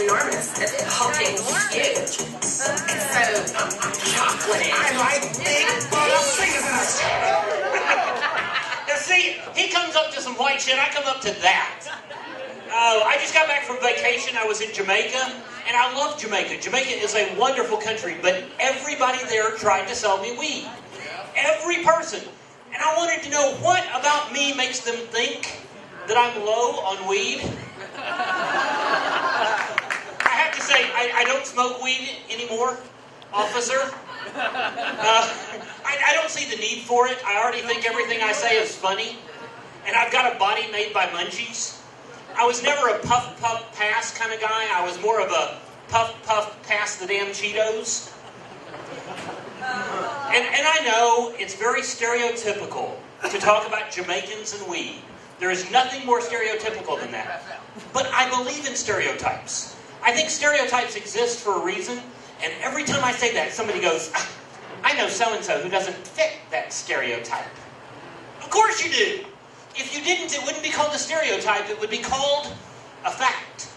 enormous. The whole thing's huge. So chocolatey. I like big fingers. Now see, he comes up to some white shit, I come up to that. I just got back from vacation. I was in Jamaica, and I love Jamaica. Jamaica is a wonderful country, but everybody there tried to sell me weed. Every person. And I wanted to know what about me makes them think that I'm low on weed. I have to say, I don't smoke weed anymore, officer. I don't see the need for it. I already think everything I say is funny. And I've got a body made by munchies. I was never a puff, puff, pass kind of guy. I was more of a puff, puff, pass the damn Cheetos. And I know it's very stereotypical to talk about Jamaicans and weed. There is nothing more stereotypical than that. But I believe in stereotypes. I think stereotypes exist for a reason. And every time I say that, somebody goes, I know so-and-so who doesn't fit that stereotype. Of course you do. If you didn't, it wouldn't be called a stereotype. It would be called a fact.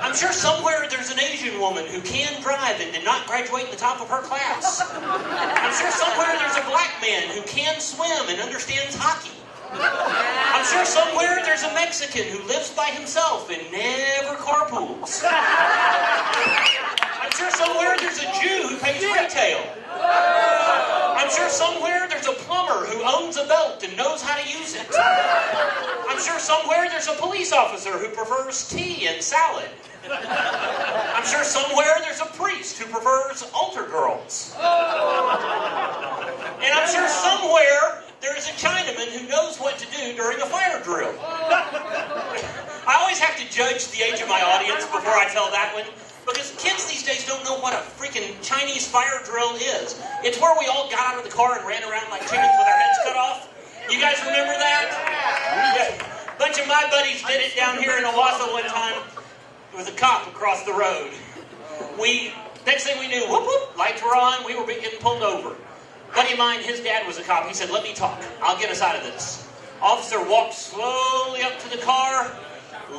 I'm sure somewhere there's an Asian woman who can drive and did not graduate in the top of her class. I'm sure somewhere there's a black man who can swim and understands hockey. I'm sure somewhere there's a Mexican who lives by himself and never carpools. I'm sure somewhere there's a Jew who pays retail. I'm sure somewhere there's a plumber who owns a belt and knows how to use it. I'm sure somewhere there's a police officer who prefers tea and salad. I'm sure somewhere there's a priest who prefers altar girls. And I'm sure somewhere there's a Chinaman who knows what to do during a fire drill. I always have to judge the age of my audience before I tell that one. Because kids these days don't know what a freaking Chinese fire drill is. It's where we all got out of the car and ran around like chickens with our heads cut off. You guys remember that? Yeah. A bunch of my buddies did it down here in Owasso one time. There was a cop across the road. Next thing we knew, whoop whoop, lights were on, we were getting pulled over. A buddy of mine, his dad was a cop. He said, let me talk. I'll get us out of this. Officer walked slowly up to the car,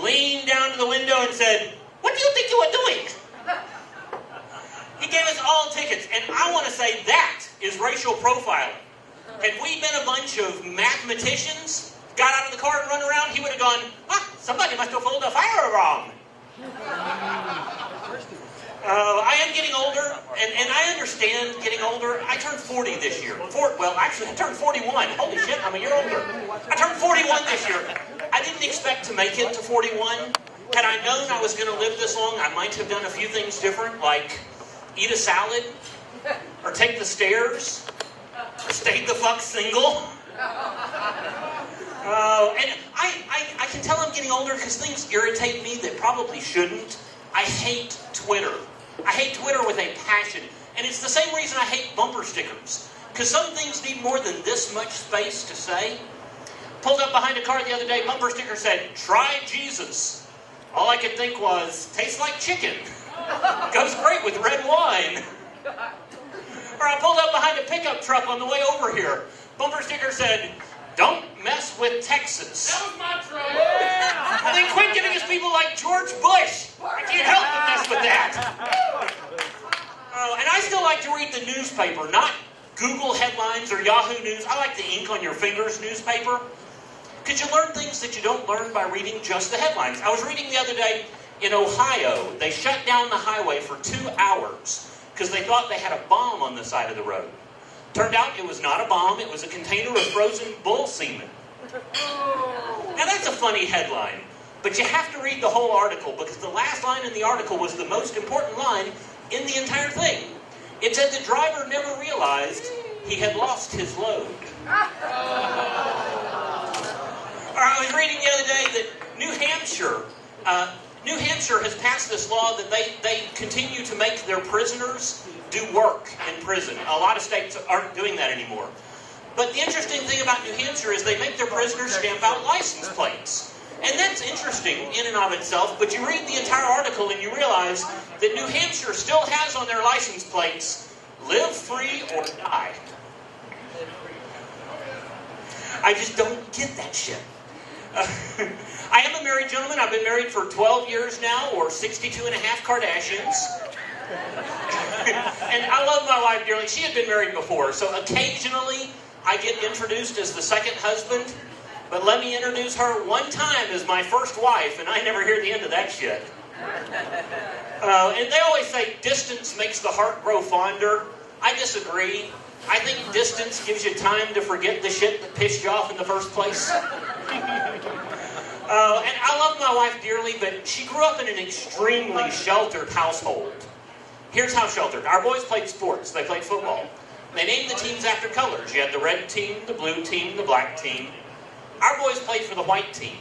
leaned down to the window and said, what do you think you are doing? He gave us all tickets, and I want to say that is racial profiling. Had we been a bunch of mathematicians, got out of the car and run around, he would have gone, somebody must have pulled a firearm. I am getting older, and I understand getting older. I turned 40 this year. Actually, I turned 41. Holy shit, I'm a year older. I turned 41 this year. I didn't expect to make it to 41. Had I known I was going to live this long, I might have done a few things different, like eat a salad, or take the stairs, or stay the fuck single. And I can tell I'm getting older because things irritate me that probably shouldn't. I hate Twitter. I hate Twitter with a passion. And it's the same reason I hate bumper stickers. Because some things need more than this much space to say. Pulled up behind a car the other day, bumper sticker said, try Jesus. All I could think was, tastes like chicken. Goes great with red wine. Or I pulled up behind a pickup truck on the way over here. Bumper sticker said, don't mess with Texas. That was my truck. Yeah. Well, then quit giving us people like George Bush. I can't help but mess with that. And I still like to read the newspaper, not Google headlines or Yahoo News. I like the ink on your fingers newspaper. Because you learn things that you don't learn by reading just the headlines. I was reading the other day, in Ohio, they shut down the highway for 2 hours because they thought they had a bomb on the side of the road. Turned out it was not a bomb, it was a container of frozen bull semen. Now that's a funny headline, but you have to read the whole article because the last line in the article was the most important line in the entire thing. It said the driver never realized he had lost his load. Or I was reading the other day that New Hampshire has passed this law that they continue to make their prisoners do work in prison. A lot of states aren't doing that anymore. But the interesting thing about New Hampshire is they make their prisoners stamp out license plates. And that's interesting in and of itself, but you read the entire article and you realize that New Hampshire still has on their license plates, live free or die. I just don't get that shit. I am a married gentleman. I've been married for 12 years now, or 62 and a half Kardashians. And I love my wife dearly. She had been married before, so occasionally I get introduced as the second husband. But let me introduce her one time as my first wife, and I never hear the end of that shit. And they always say distance makes the heart grow fonder. I disagree. I think distance gives you time to forget the shit that pissed you off in the first place. And I love my wife dearly, but she grew up in an extremely sheltered household. Here's how sheltered. Our boys played sports. They played football. They named the teams after colors. You had the red team, the blue team, the black team. Our boys played for the white team.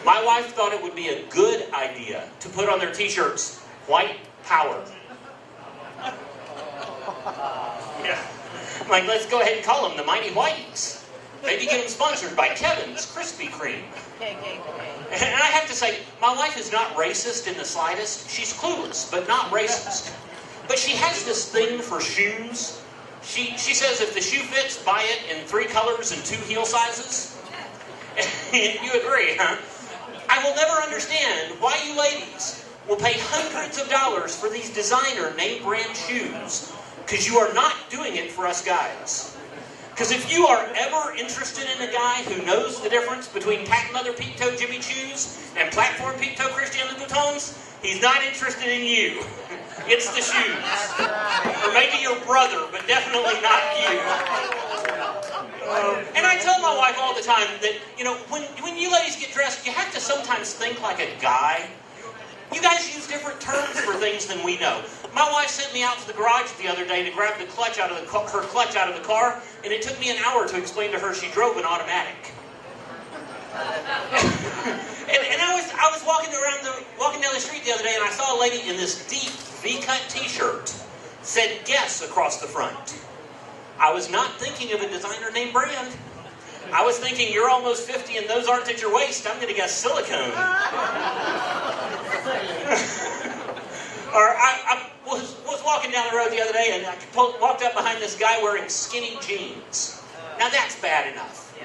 My wife thought it would be a good idea to put on their t-shirts, white power. Yeah. Like, let's go ahead and call them the Mighty Whiteys. Maybe get them sponsored by Kevin's Krispy Kreme. And I have to say, my wife is not racist in the slightest. She's clueless, but not racist. But she has this thing for shoes. She says if the shoe fits, buy it in 3 colors and 2 heel sizes. You agree, huh? I will never understand why you ladies will pay hundreds of dollars for these designer name brand shoes, because you are not doing it for us guys. Because if you are ever interested in a guy who knows the difference between patent leather peep-toe Jimmy Choos and platform peep-toe Christian Louboutins, he's not interested in you. It's the shoes. Or maybe your brother, but definitely not you. And I tell my wife all the time that, you know, when you ladies get dressed, you have to sometimes think like a guy. You guys use different terms for things than we know. My wife sent me out to the garage the other day to grab the clutch out of her clutch out of the car, and it took me an hour to explain to her she drove an automatic. and I was walking down the street the other day, and I saw a lady in this deep V-cut T-shirt, said "Guess" across the front. I was not thinking of a designer name brand. I was thinking, you're almost 50 and those aren't at your waist. I'm going to guess silicone. Or I was walking down the road the other day and I walked up behind this guy wearing skinny jeans. Now that's bad enough.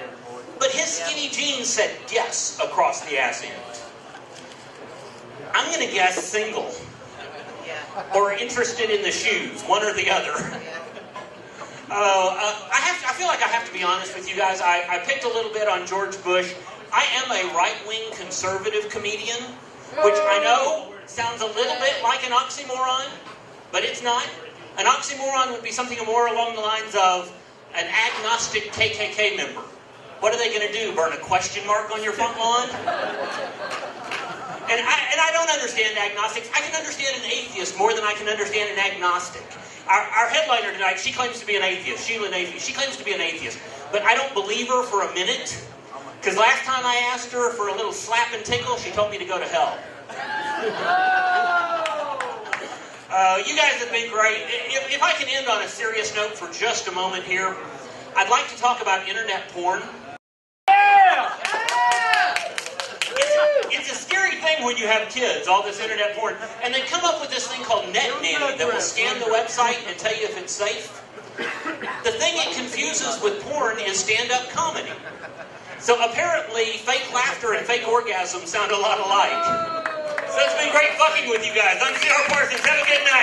But his skinny jeans said "Guess" across the ass end. I'm going to guess single. Or interested in the shoes, one or the other. I feel like I have to be honest with you guys. I picked a little bit on George Bush. I am a right-wing conservative comedian, which I know sounds a little bit like an oxymoron, but it's not. An oxymoron would be something more along the lines of an agnostic KKK member. What are they going to do, burn a question mark on your front lawn? And I don't understand agnostics. I can understand an atheist more than I can understand an agnostic. Our headliner tonight, she claims to be an atheist. Sheila Navy. She claims to be an atheist. But I don't believe her for a minute. Because last time I asked her for a little slap and tickle, she told me to go to hell. You guys have been great. If I can end on a serious note for just a moment here, I'd like to talk about internet porn. It's a scary thing when you have kids, all this internet porn. And they come up with this thing called Net Nanny that will scan the website and tell you if it's safe. The thing it confuses with porn is stand-up comedy. So apparently, fake laughter and fake orgasm sound a lot alike. So it's been great fucking with you guys. I'm C.R. Parsons. Have a good night.